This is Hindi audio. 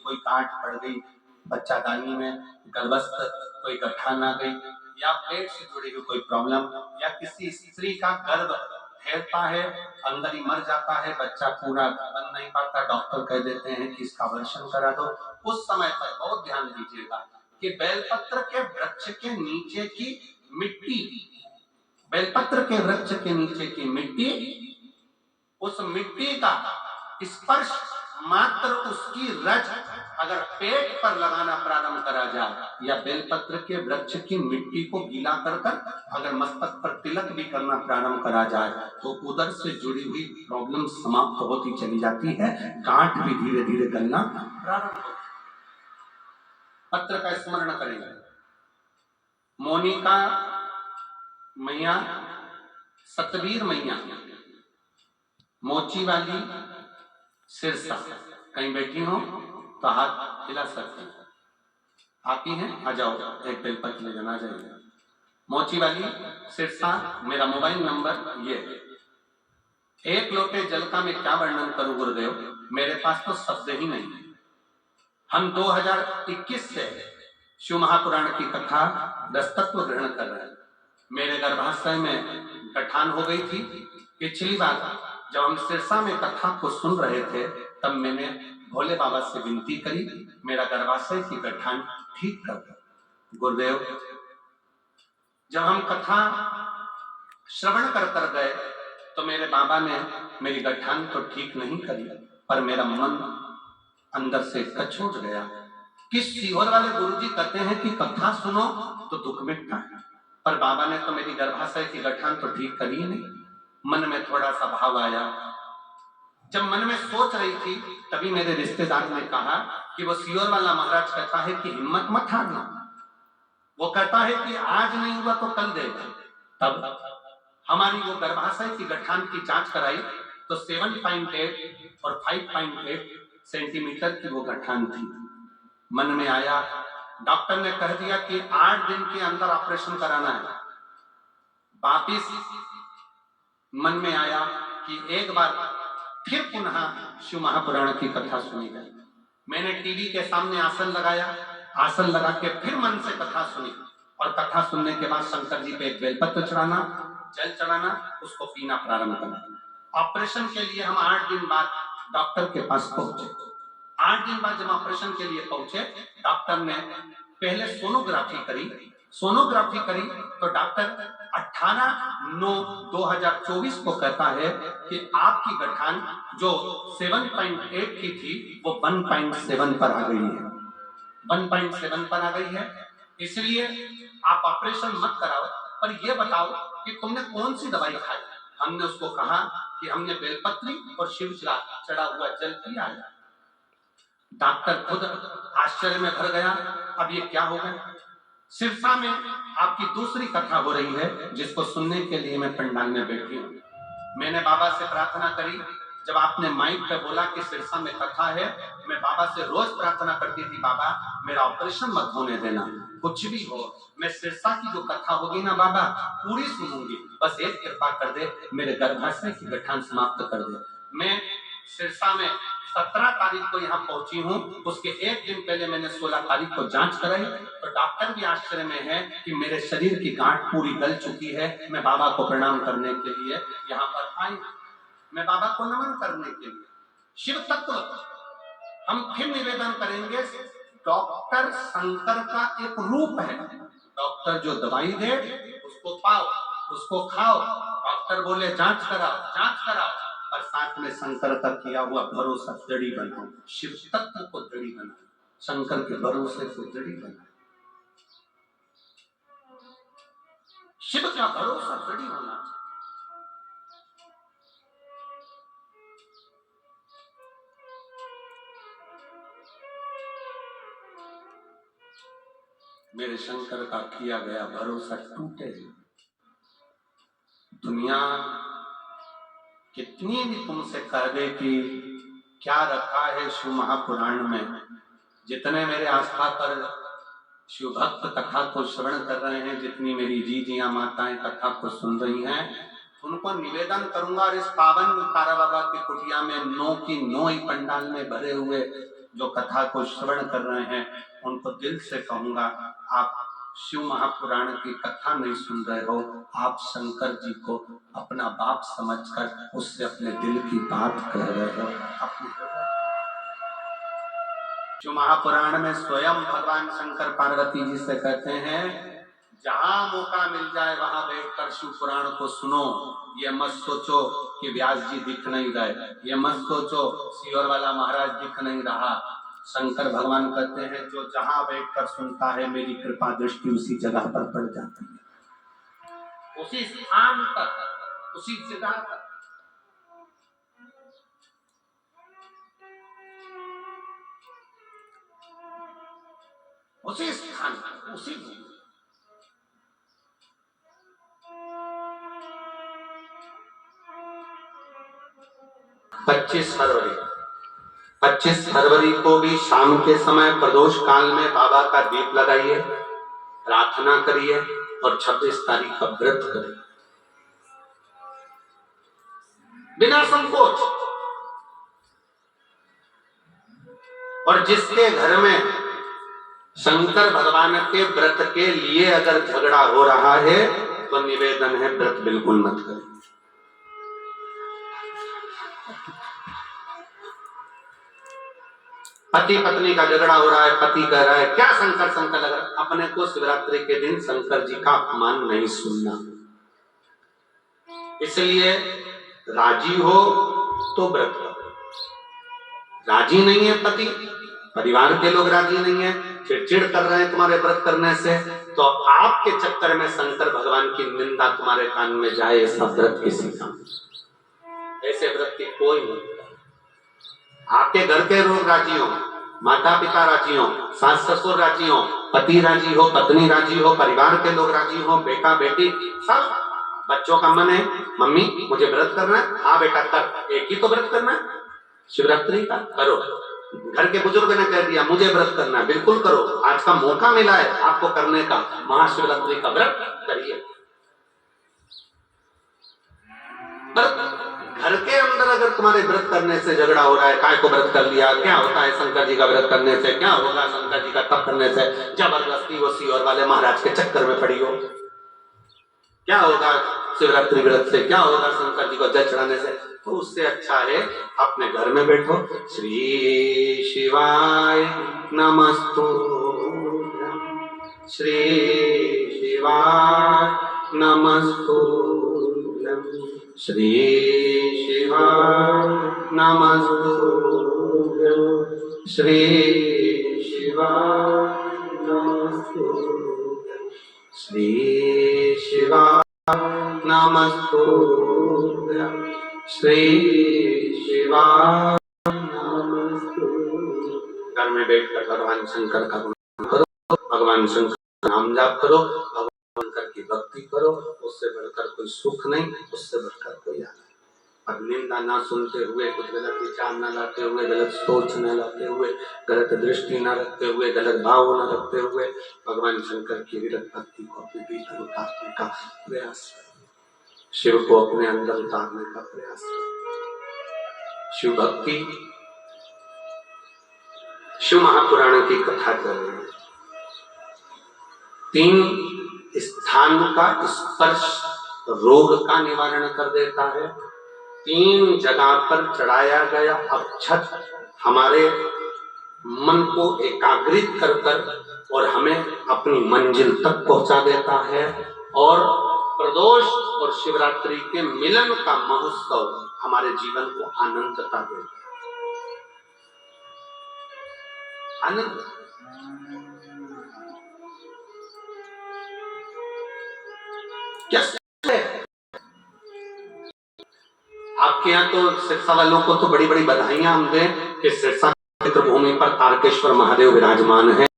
कोई गांठ पड़ गई बच्चादानी में, गर्भस्थ कोई गठान आ गई, या पेट से जुड़ी हुई कोई प्रॉब्लम, या किसी स्त्री का गर्भ फैलता है, अंदर ही मर जाता है, बच्चा पूरा बन नहीं पाता, डॉक्टर कह देते हैं कि इसका अबॉर्शन करा दो। उस समय पर बहुत ध्यान दीजिएगा कि बेलपत्र के वृक्ष के नीचे की मिट्टी, बेलपत्र के वृक्ष के नीचे की मिट्टी, उस मिट्टी का स्पर्श मात्र उसकी रज अगर पेट पर लगाना प्रारंभ करा जाए, या बेलपत्र के वृक्ष की मिट्टी को गीला कर कर अगर मस्तक पर तिलक भी करना प्रारंभ करा जाए, तो उधर से जुड़ी हुई प्रॉब्लम समाप्त होती चली जाती है, गांठ भी धीरे धीरे गलना प्रारंभ होती है। पत्र का स्मरण करेंगे। मोनिका मैया, सतवीर मैया, मोची वाली, सिरसा, कहीं बैठी हो तो हाथ हिला सकते हैं। आती हैं, आ जाओ, एक बेलपत्र ले जाना जाएगा। मोची वाली, सिरसा, मेरा मोबाइल नंबर ये है। एक लोटे जल का मैं क्या वर्णन करूं गुरुदेव, मेरे पास तो शब्द ही नहीं है। हम 2021 से शिव महापुराण की कथा दस्तत्व ग्रहण कर रहे हैं। मेरे गर्भाशय में गठान हो गई थी। पिछली बार जब हम सिरसा में कथा को सुन रहे थे, तब मैंने भोले बाबा से विनती करी, मेरा गर्भाशय की गठान ठीक कर दो। गुरुदेव, जब हम कथा श्रवण कर कर गए तो मेरे बाबा ने मेरी गठान तो ठीक नहीं करी, पर मेरा मन अंदर से कचोट गया। किस सीहोर वाले गुरुजी कहते हैं कि कथा सुनो तो दुख मिटता है, पर बाबा ने तो मेरी गर्भाशय की गठान तो ठीक करी ही नहीं। मन में थोड़ा सा भाव आया। जब मन में सोच रही थी, तभी मेरे रिश्तेदार ने कहा कि वो सीहोर वाला महाराज कहता है कि हिम्मत मत हारना, वो कहता है कि आज नहीं हुआ तो कल देगा। तब हमारी वो गर्भाशय की गठान की जांच कराई तो 7.8 और 5.8 सेंटीमीटर की वो गठान थी। मन में आया, डॉक्टर ने कह दिया कि 8 दिन के अंदर ऑपरेशन कराना है। वापिस मन में आया कि एक बार फिर पुनः शिव महापुराण की कथा सुनी गई। मैंने टीवी के सामने आसन लगाया, आसन लगा के फिर मन से कथा सुनी, और कथा सुनने के बाद शंकर जी पे एक बेलपत्र चढ़ाना, जल चढ़ाना, उसको पीना प्रारंभ करना। ऑपरेशन के लिए हम 8 दिन बाद डॉक्टर के पास पहुंचे। 8 दिन बाद जब ऑपरेशन के लिए पहुंचे, डॉक्टर ने पहले सोनोग्राफी करी। सोनोग्राफी करी तो डॉक्टर 18/9/2024 को कहता है कि आपकी गठान जो 7.8 की थी वो 1.7 पर आ गई है, 1.7 पर आ गई है। इसलिए आप ऑपरेशन मत कराओ, पर ये बताओ कि तुमने कौन सी दवाई खाई। हमने उसको कहा कि हमने बेलपत्री और शिव चढ़ा हुआ जल पिया है। डॉक्टर खुद आश्चर्य में भर गया, अब ये क्या हो गया। सिरसा में आपकी दूसरी कथा हो रही है, जिसको सुनने के लिए मैं पंडाल में बैठी हूँ। मैंने बाबा से प्रार्थना करी। जब आपने माइक पे बोला कि सिरसा में कथा है, मैं बाबा से रोज प्रार्थना करती थी, बाबा मेरा ऑपरेशन मत होने देना, कुछ भी हो, मैं सिरसा की जो कथा होगी ना बाबा पूरी सुनूंगी, बस एक कृपा कर दे, मेरे गर्भाशय की गठान समाप्त कर दे। मैं सिरसा में 17 तारीख को यहाँ पहुंची हूँ। उसके एक दिन पहले मैंने 16 तारीख को जांच कराई, तो डॉक्टर भी आश्चर्य में है कि मेरे शरीर की गांठ पूरी गल चुकी है। मैं बाबा को प्रणाम करने के लिए यहाँ पर आई, मैं बाबा को नमन करने के लिए। शिव तत्व हम फिर निवेदन करेंगे, डॉक्टर शंकर का एक रूप है। डॉक्टर जो दवाई दे उसको पाओ, उसको खाओ। डॉक्टर बोले जांच कराओ, जांच कराओ, और साथ में शंकर का किया हुआ भरोसा दृढ़ बनाओ। शिव तत्व को दृढ़ बनाओ, शंकर के भरोसे को दृढ़ बनाओ। शिव का भरोसा दृढ़ होना चाहिए। मेरे शंकर का किया गया भरोसा टूटे। दुनिया कितनी भी तुमसे कह दे कि क्या रखा है शिव महापुराण में, जितने मेरे आस्था पर शिव भक्त कथा को श्रवण कर रहे हैं, जितनी मेरी जीजियां माताएं कथा को सुन रही हैं, उनको निवेदन करूंगा, और इस पावन तारा बाबा की कुटिया में 9 की 9 ही पंडाल में भरे हुए जो कथा को श्रवण कर रहे हैं उनको दिल से कहूंगा, आप शिव महापुराण की कथा नहीं सुन रहे हो, आप शंकर जी को अपना बाप समझकर उससे अपने दिल की बात कह रहे हो। शिव महापुराण में स्वयं भगवान शंकर पार्वती जी से कहते हैं, जहां मौका मिल जाए वहां बैठकर शिव पुराण को सुनो। ये मत सोचो कि व्यास जी दिख नहीं रहे, ये मत सोचो सियोर वाला महाराज दिख नहीं रहा। शंकर भगवान कहते हैं, जो जहां बैठकर सुनता है मेरी कृपा दृष्टि उसी जगह पर पड़ जाती है, उसी स्थान तक, उसी जगह तक। उसी स्थान पर, उसी 25 फरवरी को भी शाम के समय प्रदोष काल में बाबा का दीप लगाइए, प्रार्थना करिए और 26 तारीख का व्रत करिए बिना संकोच। और जिसके घर में शंकर भगवान के व्रत के लिए अगर झगड़ा हो रहा है तो निवेदन है, व्रत बिल्कुल मत करें। पति पत्नी का झगड़ा हो रहा है, पति कह रहा है क्या शंकर शंकर लग रहा है, अपने को शिवरात्रि के दिन शंकर जी का अपमान नहीं सुनना। इसलिए राजी हो तो व्रत करो, राजी नहीं है पति, परिवार के लोग राजी नहीं है, चिड़चिड़ कर रहे हैं तुम्हारे व्रत करने से, तो आपके चक्कर में शंकर भगवान की निंदा तुम्हारे कान में जाए, ऐसा व्रत किसी का, ऐसे व्रत की कोई नहीं। आपके घर के लोग राजी हो, माता पिता राजी हो, सास ससुर राजी हो, पति राजी हो, पत्नी राजी हो, परिवार के लोग राजी हो, बेटा बेटी सब, बच्चों का मन है मम्मी मुझे व्रत करना है, हाँ बेटा कर, एक ही तो व्रत करना है शिवरात्रि का, करो। घर के बुजुर्ग ने कह दिया मुझे व्रत करना है, बिल्कुल करो, आज का मौका मिला है आपको करने का, महाशिवरात्रि का व्रत करिए। घर के अंदर अगर तुम्हारे व्रत करने से झगड़ा हो रहा है, काय को व्रत कर लिया, क्या होता है शंकर जी का व्रत करने से, क्या होगा शंकर जी का तप करने से, जबरदस्ती वो सियोर वाले महाराज के चक्कर में पड़ी हो, क्या होगा शिवरात्रि व्रत से, क्या होगा शंकर जी को जल चढ़ाने से, तो उससे अच्छा है अपने घर में बैठो, श्री शिवाय नमस्तु, श्री शिवाय नमस्तु, श्री शिवाय नमस्तु, श्री शिवाय नमस्तु, श्री शिवाय नमस्तु, श्री शिवाय नमस्तु। घर में बैठकर भगवान शंकर का गुण करो, भगवान शंकर का नाम जाप करो, भगवान शंकर की भक्ति करो, उससे बढ़कर कोई सुख नहीं, उससे बढ़कर कोई आनंद। अब निंदा ना सुनते हुए, कुछ गलत विचार न लाते हुए, गलत सोच न लाते हुए, गलत दृष्टि न रखते हुए, गलत भाव न रखते हुए भगवान शंकर की विरत भक्ति को अपने भीतर उतारने का प्रयास करें, शिव को अपने अंदर उतारने का प्रयास करें। शिव भक्ति, शिव महापुराण की कथा कर रहे हैं। 3 स्थान का स्पर्श रोग का निवारण कर देता है। 3 जगह पर चढ़ाया गया अक्षत हमारे मन को एकाग्रित कर कर और हमें अपनी मंजिल तक पहुंचा देता है। और प्रदोष और शिवरात्रि के मिलन का महोत्सव हमारे जीवन को आनंदता देता है। आनंद क्या आपके यहाँ तो सिरसा वालों को तो बड़ी बड़ी बधाइयां हम दें कि सिरसा क्षेत्र भूमि पर तारकेश्वर महादेव विराजमान है।